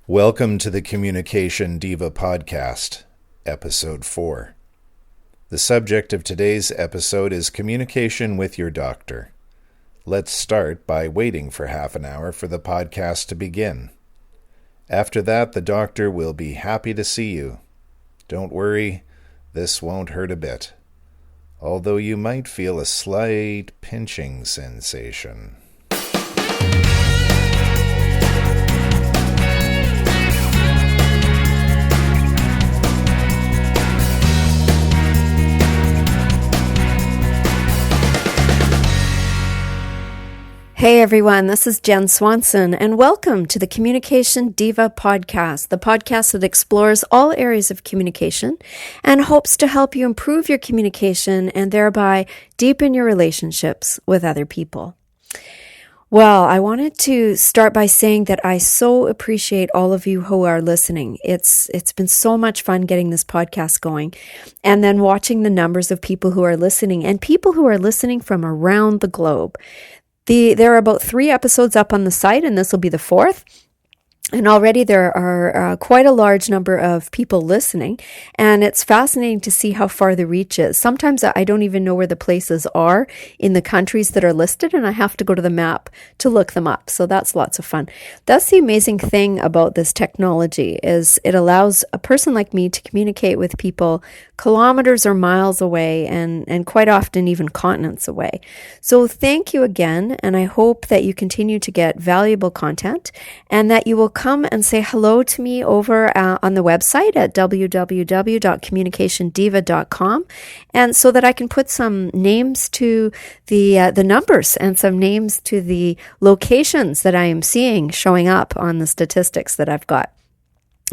Welcome to the Communication Diva podcast, episode 4. The subject of today's episode is communication with your doctor. Let's start by waiting for half an hour for the podcast to begin. After that, the doctor will be happy to see you. Don't worry, this won't hurt a bit, although you might feel a slight pinching sensation. Hey everyone, this is Jen Swanson, and welcome to the Communication Diva podcast, the podcast that explores all areas of communication and hopes to help you improve your communication and thereby deepen your relationships with other people. Well, I wanted to start by saying that I so appreciate all of you who are listening. It's been so much fun getting this podcast going and then watching the numbers of people who are listening and people who are listening from around the globe. There are about 3 episodes up on the site, and this will be the 4th. And already there are quite a large number of people listening, and it's fascinating to see how far the reach is. Sometimes I don't even know where the places are in the countries that are listed, and I have to go to the map to look them up. So that's lots of fun. That's the amazing thing about this technology is it allows a person like me to communicate with people kilometers or miles away and quite often even continents away. So thank you again, and I hope that you continue to get valuable content and that you will come and say hello to me over on the website at www.communicationdiva.com, and so that I can put some names to the numbers and some names to the locations that I am seeing showing up on the statistics that I've got.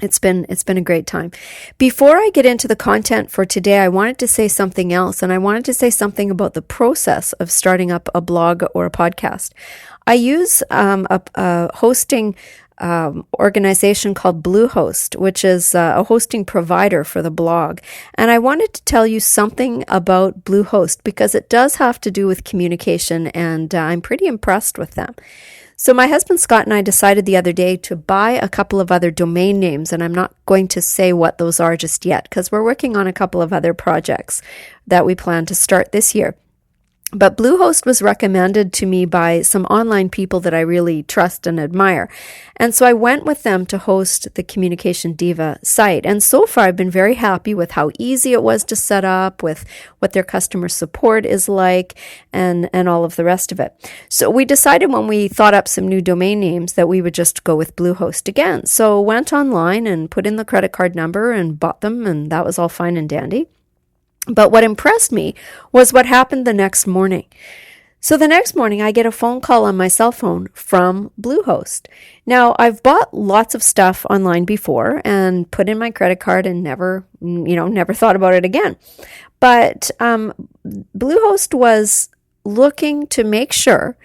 It's been a great time. Before I get into the content for today, I wanted to say something else, and I wanted to say something about the process of starting up a blog or a podcast. I use a hosting organization called Bluehost, which is a hosting provider for the blog. And I wanted to tell you something about Bluehost because it does have to do with communication, and I'm pretty impressed with them. So my husband Scott and I decided the other day to buy a couple of other domain names, and I'm not going to say what those are just yet because we're working on a couple of other projects that we plan to start this year. But Bluehost was recommended to me by some online people that I really trust and admire. And so I went with them to host the Communication Diva site. And so far, I've been very happy with how easy it was to set up, with what their customer support is like, and all of the rest of it. So we decided when we thought up some new domain names that we would just go with Bluehost again. So went online and put in the credit card number and bought them, and that was all fine and dandy. But what impressed me was what happened the next morning. So the next morning, I get a phone call on my cell phone from Bluehost. Now, I've bought lots of stuff online before and put in my credit card and never thought about it again. But Bluehost was looking to make sure,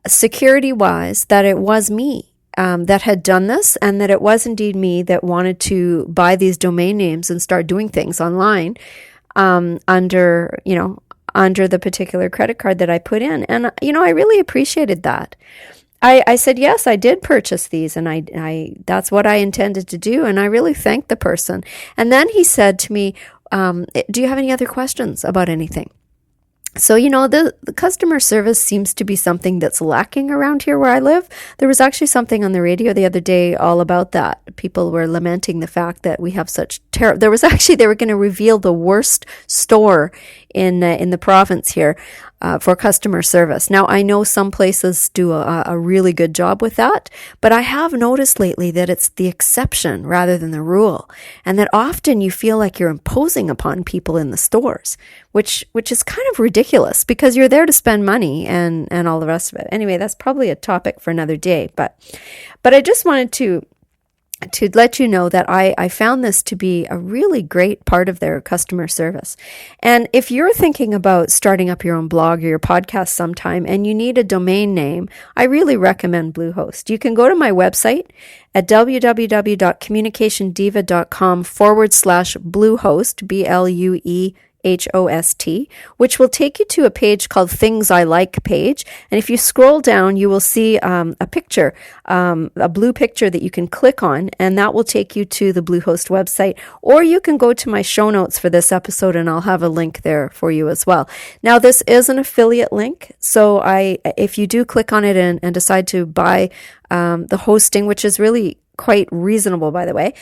security-wise, that it was me that had done this, and that it was indeed me that wanted to buy these domain names and start doing things online under the particular credit card that I put in. And, I really appreciated that. I said, yes, I did purchase these, and I that's what I intended to do. And I really thanked the person. And then he said to me, do you have any other questions about anything? So, the customer service seems to be something that's lacking around here where I live. There was actually something on the radio the other day all about that. People were lamenting the fact that we have such they were going to reveal the worst store in the province here for customer service. Now, I know some places do a really good job with that, but I have noticed lately that it's the exception rather than the rule, and that often you feel like you're imposing upon people in the stores, which is kind of ridiculous because you're there to spend money and all the rest of it. Anyway, that's probably a topic for another day, but I just wanted to let you know that I found this to be a really great part of their customer service. And if you're thinking about starting up your own blog or your podcast sometime and you need a domain name, I really recommend Bluehost. You can go to my website at www.communicationdiva.com/Bluehost, Bluehost. Bluehost, which will take you to a page called Things I Like page. And if you scroll down, you will see a picture, a blue picture that you can click on, and that will take you to the Bluehost website. Or you can go to my show notes for this episode, and I'll have a link there for you as well. Now, this is an affiliate link, so if you do click on it and decide to buy the hosting, which is really quite reasonable, by the way.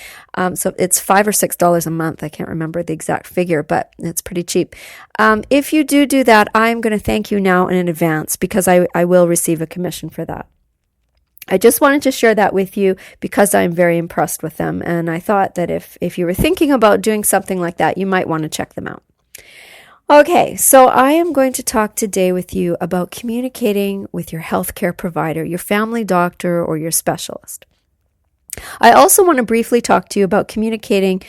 So it's $5 or $6 a month. I can't remember the exact figure, but it's pretty cheap. If you do that, I'm going to thank you now in advance because I will receive a commission for that. I just wanted to share that with you because I'm very impressed with them. And I thought that if you were thinking about doing something like that, you might want to check them out. Okay, so I am going to talk today with you about communicating with your healthcare provider, your family doctor, or your specialist. I also want to briefly talk to you about communicating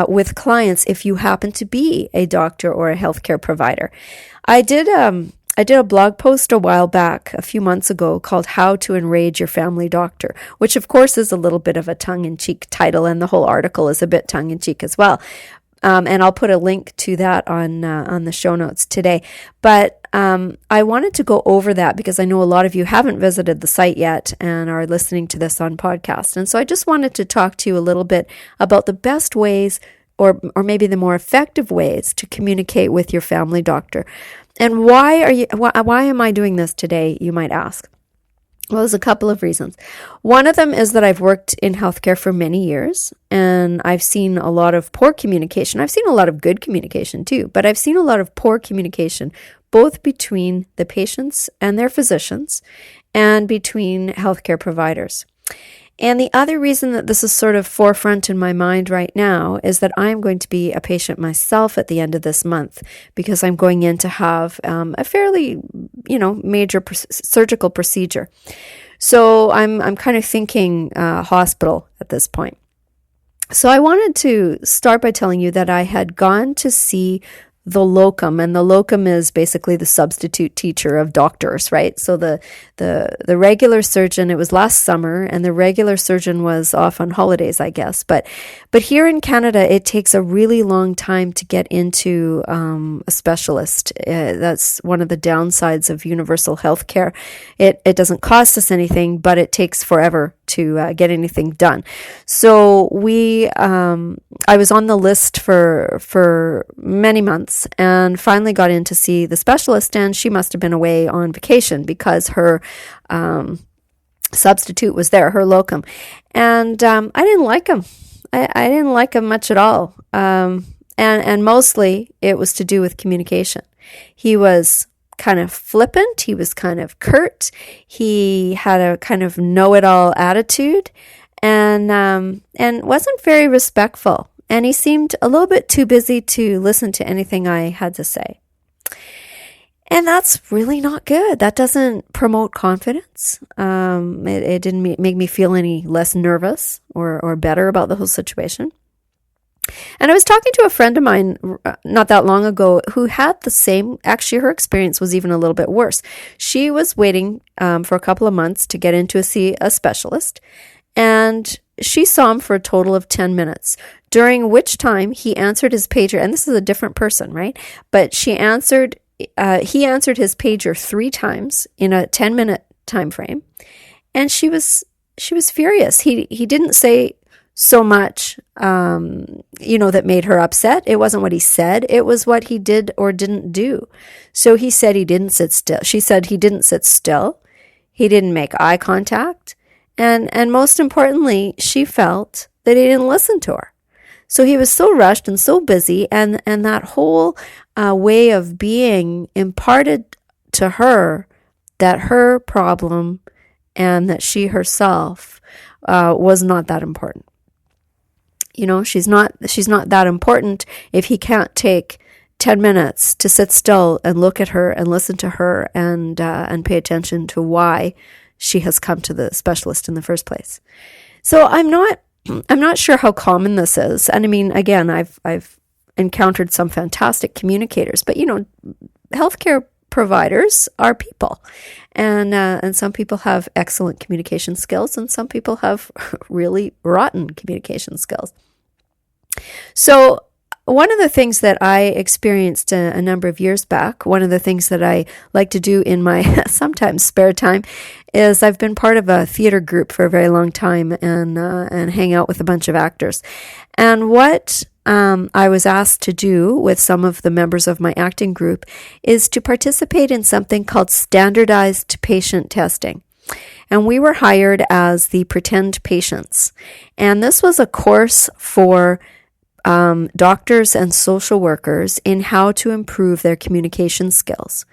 with clients if you happen to be a doctor or a healthcare provider. I did a blog post a while back, a few months ago, called How to Enrage Your Family Doctor, which of course is a little bit of a tongue-in-cheek title, and the whole article is a bit tongue-in-cheek as well. And I'll put a link to that on the show notes today. But I wanted to go over that because I know a lot of you haven't visited the site yet and are listening to this on podcast. And so I just wanted to talk to you a little bit about the best ways or maybe the more effective ways to communicate with your family doctor. And why am I doing this today, you might ask? Well, there's a couple of reasons. One of them is that I've worked in healthcare for many years, and I've seen a lot of poor communication. I've seen a lot of good communication too, but I've seen a lot of poor communication, both between the patients and their physicians and between healthcare providers. And the other reason that this is sort of forefront in my mind right now is that I'm going to be a patient myself at the end of this month because I'm going in to have a fairly, major surgical procedure. So I'm kind of thinking hospital at this point. So I wanted to start by telling you that I had gone to see the locum, and the locum is basically the substitute teacher of doctors, right? So the regular surgeon, it was last summer, and the regular surgeon was off on holidays, I guess. But here in Canada, it takes a really long time to get into a specialist. That's one of the downsides of universal health care. It doesn't cost us anything, but it takes forever to get anything done. So I was on the list for many months and finally got in to see the specialist, and she must have been away on vacation because her substitute was there, her locum. And I didn't like him. I didn't like him much at all. And mostly it was to do with communication. He was kind of flippant. He was kind of curt. He had a kind of know-it-all attitude and wasn't very respectful. And he seemed a little bit too busy to listen to anything I had to say. And that's really not good. That doesn't promote confidence. It didn't make me feel any less nervous or better about the whole situation. And I was talking to a friend of mine not that long ago who had the same, actually her experience was even a little bit worse. She was waiting for a couple of months to get in to see a specialist, and she saw him for a total of 10 minutes, during which time he answered his pager, and this is a different person, right? But he answered his pager 3 times in a 10-minute time frame, and she was furious. He didn't say so much, that made her upset. It wasn't what he said. It was what he did or didn't do. So he said he didn't sit still. She said he didn't sit still. He didn't make eye contact. And most importantly, she felt that he didn't listen to her. So he was so rushed and so busy, and that whole way of being imparted to her that her problem and that she herself was not that important. She's not that important if he can't take 10 minutes to sit still and look at her and listen to her and pay attention to why she has come to the specialist in the first place. So I'm not sure how common this is. And I mean, again, I've encountered some fantastic communicators, but healthcare providers are people, and some people have excellent communication skills, and some people have really rotten communication skills. So one of the things that I experienced a number of years back, one of the things that I like to do in my sometimes spare time, is I've been part of a theater group for a very long time and hang out with a bunch of actors. And what I was asked to do with some of the members of my acting group is to participate in something called standardized patient testing. And we were hired as the pretend patients. And this was a course for doctors and social workers in how to improve their communication skills.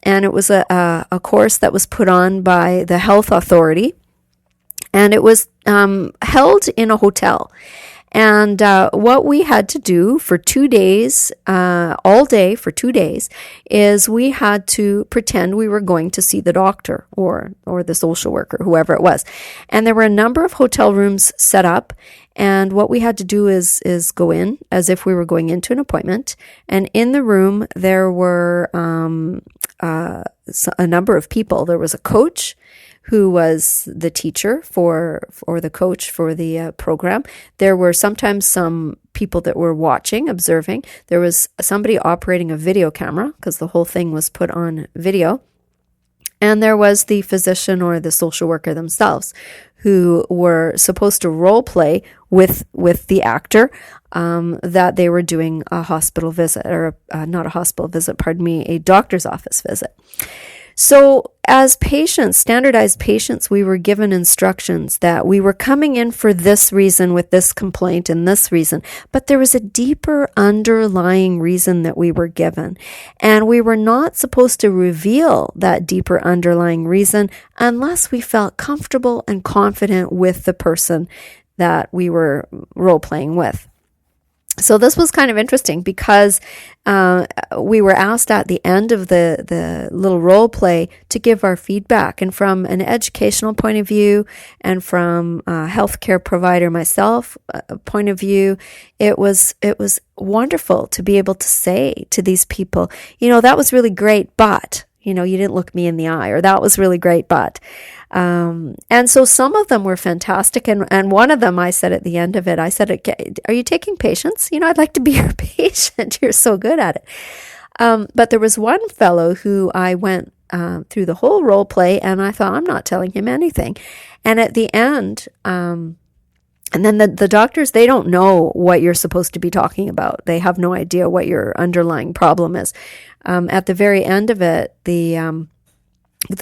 And it was a course that was put on by the health authority. And it was held in a hotel. And what we had to do for 2 days, all day for 2 days, is we had to pretend we were going to see the doctor or the social worker, whoever it was. And there were a number of hotel rooms set up. And what we had to do is go in as if we were going into an appointment. And in the room, there were a number of people. There was a coach who was the teacher or the coach for the program. There were sometimes some people that were watching, observing. There was somebody operating a video camera because the whole thing was put on video. And there was the physician or the social worker themselves who were supposed to role play with the actor that they were doing a hospital visit, or not a hospital visit, pardon me, a doctor's office visit. So as patients, standardized patients, we were given instructions that we were coming in for this reason with this complaint and this reason, but there was a deeper underlying reason that we were given. And we were not supposed to reveal that deeper underlying reason unless we felt comfortable and confident with the person that we were role-playing with. So this was kind of interesting because we were asked at the end of the little role play to give our feedback. And from an educational point of view and from a healthcare provider myself point of view, it was wonderful to be able to say to these people, that was really great, but you didn't look me in the eye, or that was really great, but. And so some of them were fantastic. And one of them, I said at the end of it, I said, are you taking patients? I'd like to be your patient. You're so good at it. But there was one fellow who I went through the whole role play, and I thought, I'm not telling him anything. And at the end, and then the doctors, they don't know what you're supposed to be talking about. They have no idea what your underlying problem is. At the very end of it, the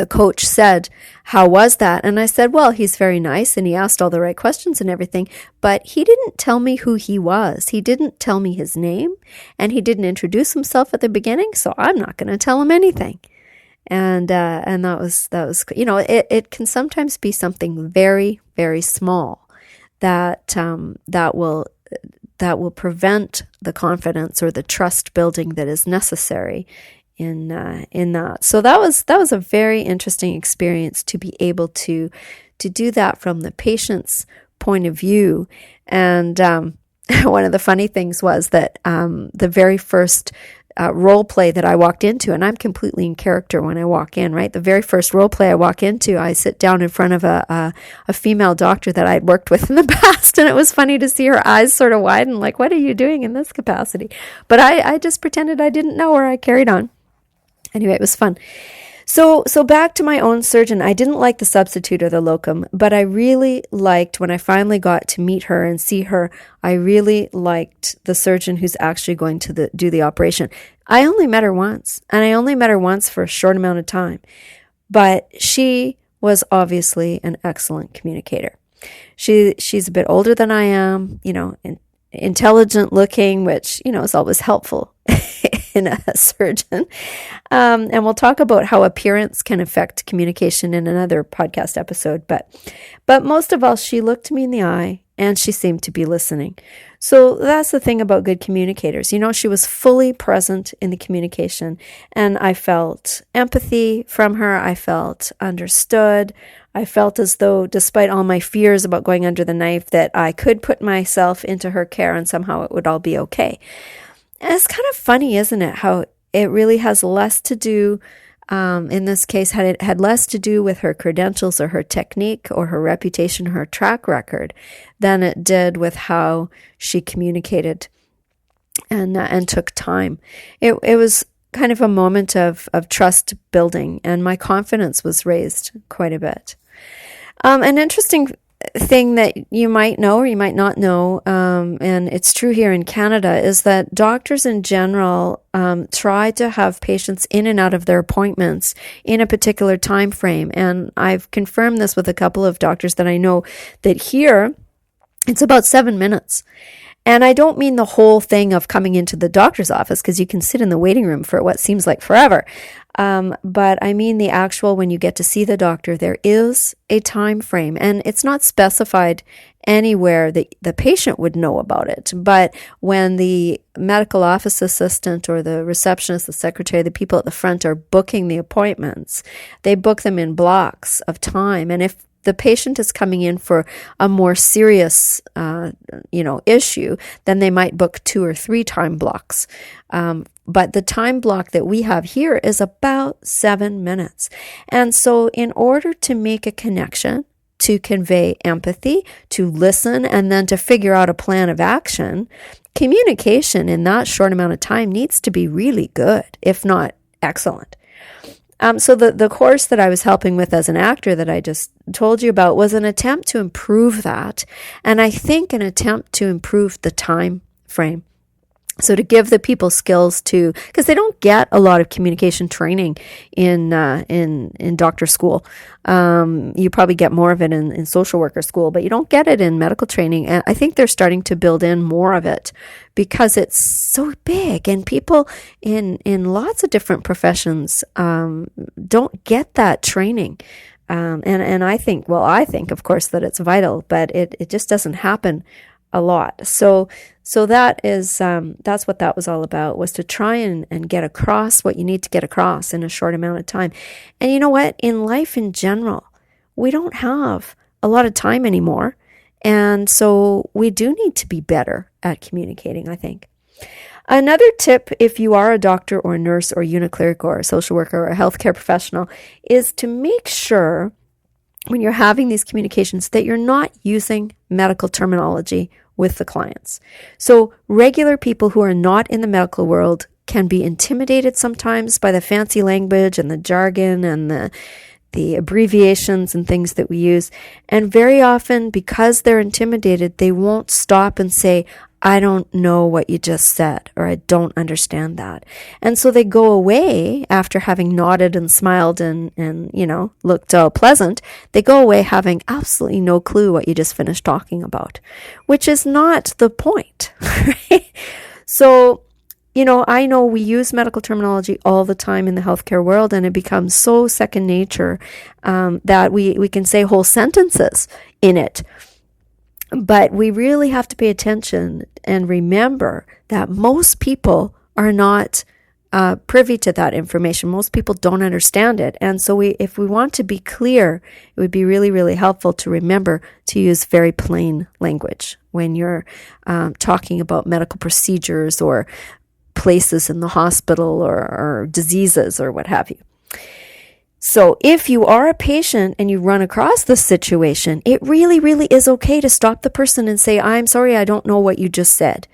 coach said, how was that? And I said, well, he's very nice and he asked all the right questions and everything, but he didn't tell me who he was. He didn't tell me his name, and he didn't introduce himself at the beginning, so I'm not going to tell him anything. And that was, it can sometimes be something very, very small that will prevent the confidence or the trust building that is necessary in that. So that was a very interesting experience to be able to do that from the patient's point of view. And one of the funny things was that the very first role play that I walked into, and I'm completely in character when I walk in, right? The very first role play I walk into, I sit down in front of a female doctor that I'd worked with in the past, and it was funny to see her eyes sort of widen, like, what are you doing in this capacity? But I just pretended I didn't know her. I carried on. Anyway, it was fun. So back to my own surgeon. I didn't like the substitute or the locum, but I really liked, when I finally got to meet her and see her, I really liked the surgeon who's actually going to do the operation. I only met her once, and I only met her once for a short amount of time, but she was obviously an excellent communicator. She's a bit older than I am, intelligent looking, which, is always helpful in a surgeon. And we'll talk about how appearance can affect communication in another podcast episode. But most of all, she looked me in the eye and she seemed to be listening. So that's the thing about good communicators. She was fully present in the communication, and I felt empathy from her. I felt understood. I felt as though, despite all my fears about going under the knife, that I could put myself into her care and somehow it would all be okay. And it's kind of funny, isn't it, how it really has less to do, in this case, had less to do with her credentials or her technique or her reputation or her track record than it did with how she communicated. and took time. It was kind of a moment of trust building, and my confidence was raised quite a bit. An interesting thing that you might know or you might not know, and it's true here in Canada, is that doctors in general try to have patients in and out of their appointments in a particular time frame. And I've confirmed this with a couple of doctors that I know, that here it's about 7 minutes. And I don't mean the whole thing of coming into the doctor's office, because you can sit in the waiting room for what seems like forever. But I mean the actual, when you get to see the doctor, there is a time frame, and it's not specified anywhere that the patient would know about it. But when the medical office assistant or the receptionist, the secretary, the people at the front are booking the appointments, they book them in blocks of time. And if the patient is coming in for a more serious, issue, then they might book 2 or 3 time blocks. But the time block that we have here is about 7 minutes. And so in order to make a connection, to convey empathy, to listen, and then to figure out a plan of action, communication in that short amount of time needs to be really good, if not excellent. So the course that I was helping with as an actor that I just told you about was an attempt to improve that. And I think an attempt to improve the time frame. So to give the people skills to, because they don't get a lot of communication training in doctor school. You probably get more of it in social worker school, but you don't get it in medical training. And I think they're starting to build in more of it because it's so big, and people in lots of different professions don't get that training. And I think, of course, that it's vital, but it just doesn't happen a lot. So that is, that's what that was all about, was to try and get across what you need to get across in a short amount of time. And you know what? In life in general, we don't have a lot of time anymore. And so we do need to be better at communicating, I think. Another tip, if you are a doctor or a nurse or a unit clerk or a social worker or a healthcare professional, is to make sure when you're having these communications that you're not using medical terminology with the clients. So regular people who are not in the medical world can be intimidated sometimes by the fancy language and the jargon and the abbreviations and things that we use. And very often, because they're intimidated, they won't stop and say, I don't know what you just said, or I don't understand that. And so they go away after having nodded and smiled and looked all pleasant. They go away having absolutely no clue what you just finished talking about, which is not the point. Right? So, I know we use medical terminology all the time in the healthcare world, and it becomes so second nature that we can say whole sentences in it. But we really have to pay attention and remember that most people are not privy to that information. Most people don't understand it. And so if we want to be clear, it would be really, really helpful to remember to use very plain language when you're talking about medical procedures or places in the hospital or diseases or what have you. So if you are a patient and you run across this situation, it really, really is okay to stop the person and say, I'm sorry, I don't know what you just said.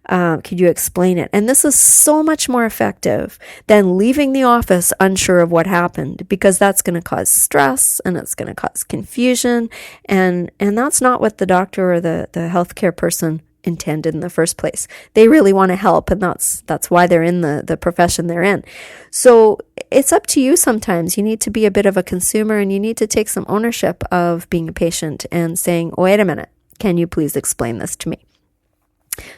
Could you explain it? And this is so much more effective than leaving the office unsure of what happened, because that's going to cause stress and it's going to cause confusion. And that's not what the doctor or the healthcare person intended in the first place. They really want to help, and that's why they're in the profession they're in. So it's up to you sometimes. You need to be a bit of a consumer, and you need to take some ownership of being a patient and saying, wait a minute, can you please explain this to me?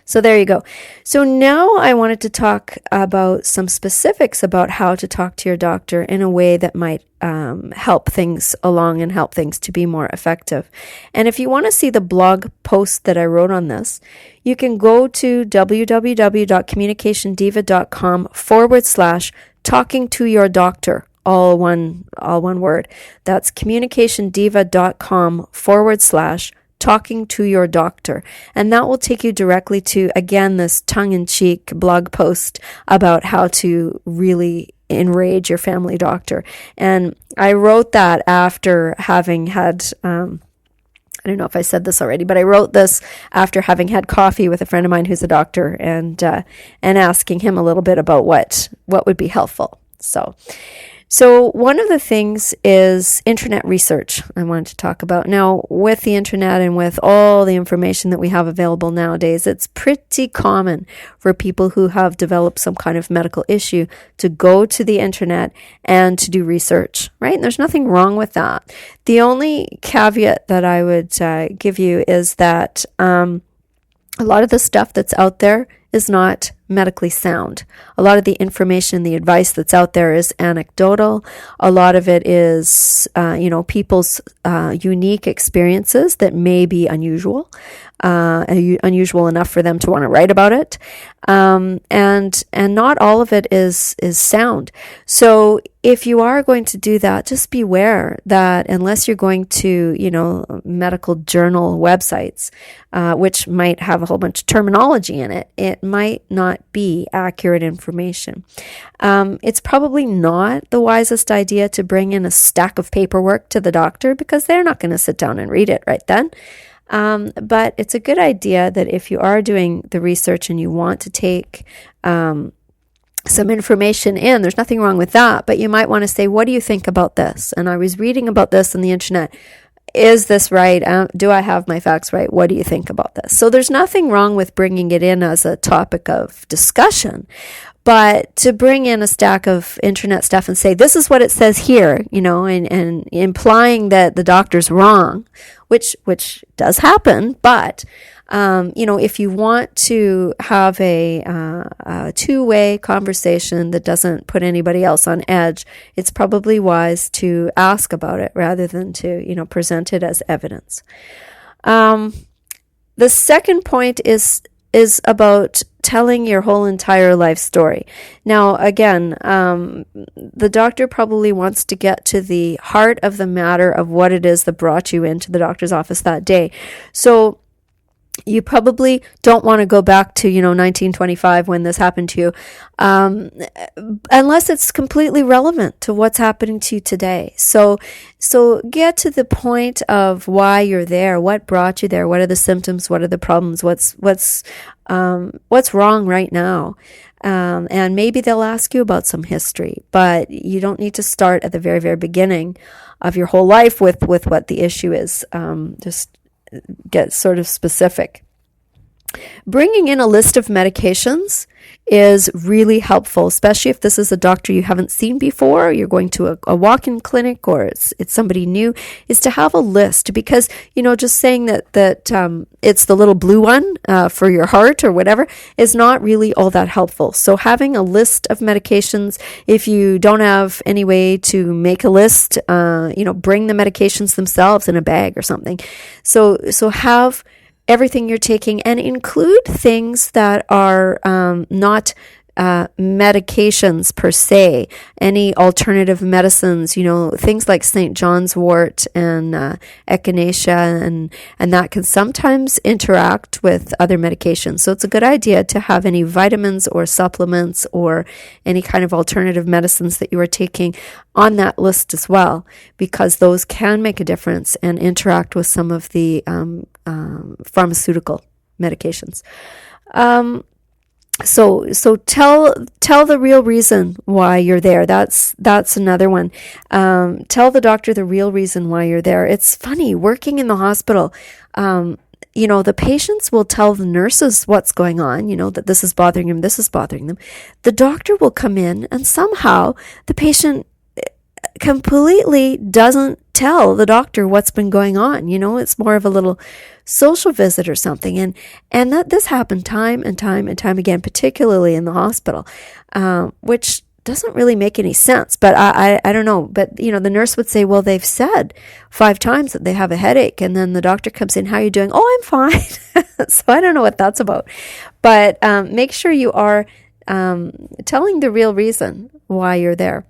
So there you go. So now I wanted to talk about some specifics about how to talk to your doctor in a way that might help things along and help things to be more effective. And if you want to see the blog post that I wrote on this, you can go to www.communicationdiva.com/talking to your doctor. All one word. That's communicationdiva.com/talking to your doctor. And that will take you directly to, again, this tongue-in-cheek blog post about how to really enrage your family doctor. And I wrote that after having had I don't know if I said this already, but I wrote this after having had coffee with a friend of mine who's a doctor and asking him a little bit about what would be helpful. So one of the things is internet research I wanted to talk about. Now, with the internet and with all the information that we have available nowadays, it's pretty common for people who have developed some kind of medical issue to go to the internet and to do research, right? And there's nothing wrong with that. The only caveat that I would give you is that a lot of the stuff that's out there is not medically sound. A lot of the information, the advice that's out there is anecdotal. A lot of it is, people's unique experiences that may be unusual enough for them to want to write about it. And not all of it is sound. So if you are going to do that, just beware that unless you're going to, medical journal websites, which might have a whole bunch of terminology in it, it might not be accurate information. It's probably not the wisest idea to bring in a stack of paperwork to the doctor because they're not going to sit down and read it right then. But it's a good idea that if you are doing the research and you want to take some information in, there's nothing wrong with that, but you might want to say, what do you think about this? And I was reading about this on the internet. Is this right? Do I have my facts right? What do you think about this? So there's nothing wrong with bringing it in as a topic of discussion, but to bring in a stack of internet stuff and say, this is what it says here, and implying that the doctor's wrong, which does happen, but if you want to have a two-way conversation that doesn't put anybody else on edge, it's probably wise to ask about it rather than to, present it as evidence. The second point is about telling your whole entire life story. Now, again, the doctor probably wants to get to the heart of the matter of what it is that brought you into the doctor's office that day. So you probably don't want to go back to, 1925 when this happened to you, unless it's completely relevant to what's happening to you today. So get to the point of why you're there, what brought you there, what are the symptoms, what are the problems, what's wrong right now. And maybe they'll ask you about some history, but you don't need to start at the very, very beginning of your whole life with what the issue is. Just get sort of specific. Bringing in a list of medications is really helpful, especially if this is a doctor you haven't seen before, you're going to a walk-in clinic, or it's somebody new, is to have a list, because, just saying that it's the little blue one for your heart or whatever is not really all that helpful. So having a list of medications, if you don't have any way to make a list, bring the medications themselves in a bag or something. So have everything you're taking, and include things that are not medications per se, any alternative medicines, things like St. John's wort and echinacea, and that can sometimes interact with other medications. So it's a good idea to have any vitamins or supplements or any kind of alternative medicines that you are taking on that list as well, because those can make a difference and interact with some of the pharmaceutical medications. So tell the real reason why you're there. That's another one. Tell the doctor the real reason why you're there. It's funny, working in the hospital, the patients will tell the nurses what's going on, that this is bothering them, this is bothering them. The doctor will come in, and somehow the patient completely doesn't tell the doctor what's been going on. It's more of a little social visit or something. And that this happened time and time and time again, particularly in the hospital, which doesn't really make any sense. But I don't know. But, the nurse would say, well, they've said 5 times that they have a headache. And then the doctor comes in, how are you doing? Oh, I'm fine. So I don't know what that's about. But make sure you are telling the real reason why you're there.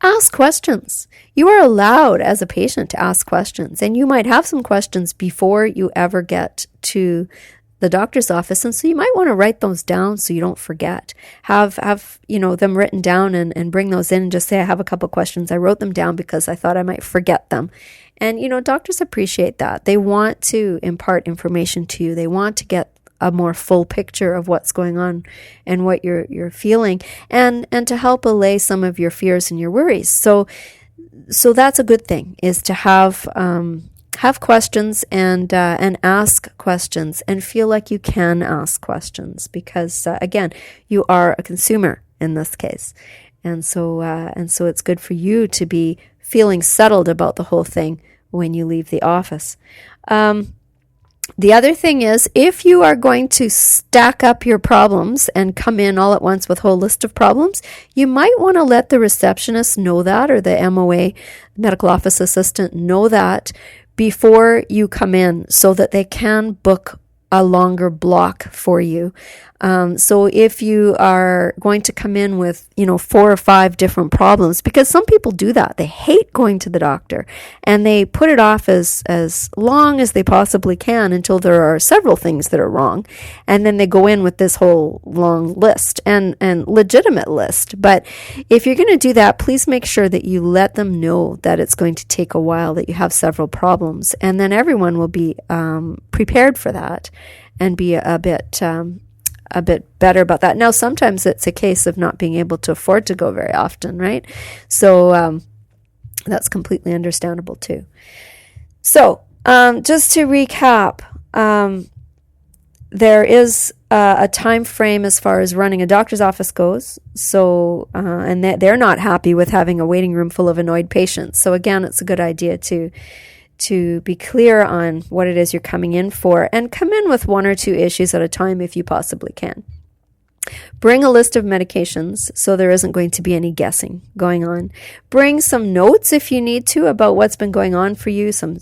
Ask questions. You are allowed as a patient to ask questions, and you might have some questions before you ever get to the doctor's office. And so you might want to write those down so you don't forget. Have them written down and bring those in and just say, I have a couple questions. I wrote them down because I thought I might forget them. And, doctors appreciate that. They want to impart information to you. They want to get a more full picture of what's going on and what you're feeling, and to help allay some of your fears and your worries. So that's a good thing, is to have questions and ask questions and feel like you can ask questions, because again, you are a consumer in this case, and so it's good for you to be feeling settled about the whole thing when you leave the office. The other thing is, if you are going to stack up your problems and come in all at once with a whole list of problems, you might want to let the receptionist know that, or the MOA, medical office assistant, know that before you come in, so that they can book a longer block for you. So if you are going to come in with, 4 or 5 different problems, because some people do that. They hate going to the doctor, and they put it off as long as they possibly can until there are several things that are wrong. And then they go in with this whole long list and legitimate list. But if you're going to do that, please make sure that you let them know that it's going to take a while, that you have several problems. And then everyone will be prepared for that and be a bit better about that. Now, sometimes it's a case of not being able to afford to go very often, right? So that's completely understandable too. So just to recap, there is a time frame as far as running a doctor's office goes. So and they're not happy with having a waiting room full of annoyed patients. So again, it's a good idea to be clear on what it is you're coming in for, and come in with 1 or 2 issues at a time if you possibly can. Bring a list of medications so there isn't going to be any guessing going on. Bring some notes if you need to about what's been going on for you, some,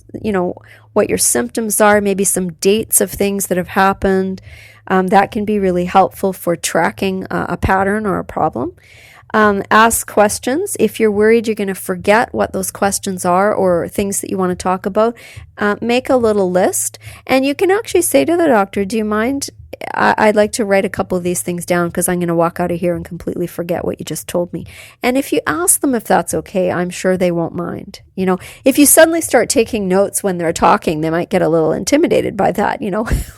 what your symptoms are, maybe some dates of things that have happened. That can be really helpful for tracking a pattern or a problem. Ask questions. If you're worried you're going to forget what those questions are or things that you want to talk about, make a little list. And you can actually say to the doctor, do you mind? I'd like to write a couple of these things down because I'm going to walk out of here and completely forget what you just told me. And if you ask them if that's okay, I'm sure they won't mind. If you suddenly start taking notes when they're talking, they might get a little intimidated by that.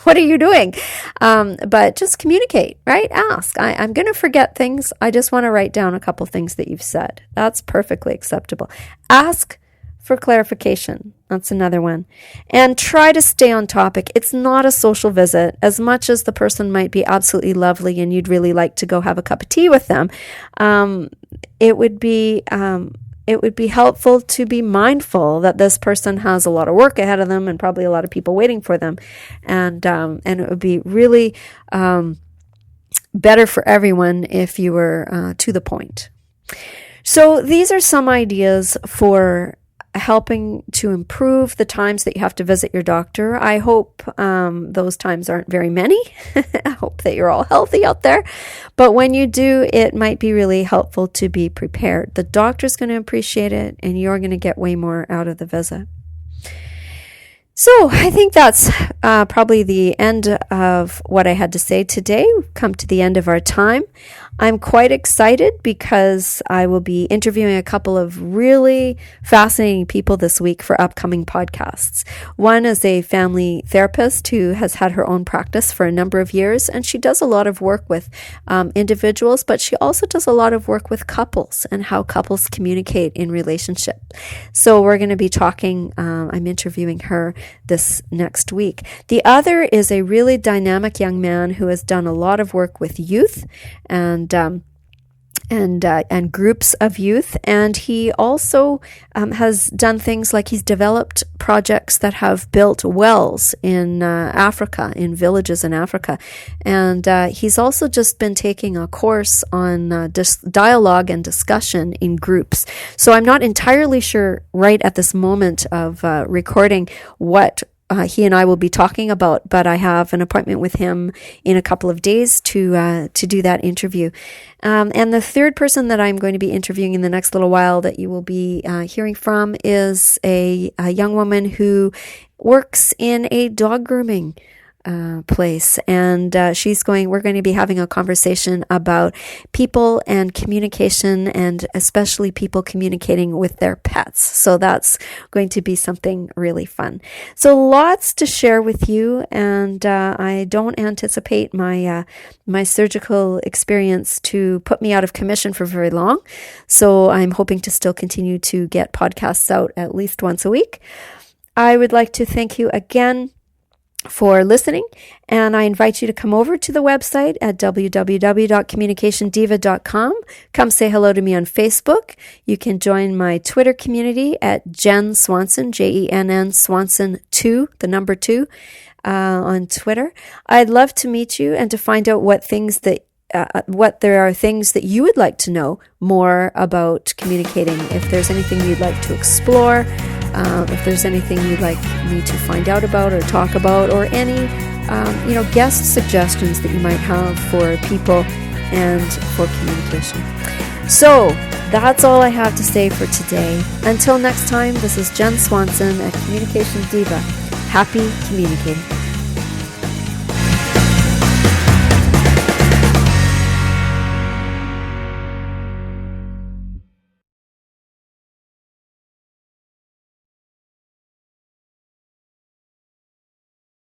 What are you doing? But just communicate, right? Ask. I'm going to forget things. I just want to write down a couple things that you've said. That's perfectly acceptable. Ask for clarification. That's another one. And try to stay on topic. It's not a social visit. As much as the person might be absolutely lovely and you'd really like to go have a cup of tea with them, it would be helpful to be mindful that this person has a lot of work ahead of them and probably a lot of people waiting for them. And it would be really better for everyone if you were to the point. So these are some ideas for helping to improve the times that you have to visit your doctor. I hope those times aren't very many. I hope that you're all healthy out there. But when you do, it might be really helpful to be prepared. The doctor's going to appreciate it, and you're going to get way more out of the visit. So I think that's probably the end of what I had to say today. We've come to the end of our time. I'm quite excited because I will be interviewing a couple of really fascinating people this week for upcoming podcasts. One is a family therapist who has had her own practice for a number of years, and she does a lot of work with individuals, but she also does a lot of work with couples and how couples communicate in relationship. So we're going to be talking, I'm interviewing her this next week. The other is a really dynamic young man who has done a lot of work with youth and groups of youth, and he also has done things like he's developed projects that have built wells in Africa, in villages in Africa, and he's also just been taking a course on dialogue and discussion in groups. So I'm not entirely sure right at this moment of recording what he and I will be talking about, but I have an appointment with him in a couple of days to do that interview. And the third person that I'm going to be interviewing in the next little while that you will be hearing from is a young woman who works in a dog grooming place. And we're going to be having a conversation about people and communication, and especially people communicating with their pets. So that's going to be something really fun. So lots to share with you. And I don't anticipate my surgical experience to put me out of commission for very long. So I'm hoping to still continue to get podcasts out at least once a week. I would like to thank you again for listening, and I invite you to come over to the website at www.communicationdiva.com. Come say hello to me on Facebook. You can join my Twitter community at Jen Swanson, Jenn Swanson 2, the number 2, on Twitter. I'd love to meet you and to find out what there are things that you would like to know more about communicating. If there's anything you'd like to explore, if there's anything you'd like me to find out about or talk about, or any guest suggestions that you might have for people and for communication. So that's all I have to say for today. Until next time, this is Jen Swanson at Communication Diva. Happy communicating.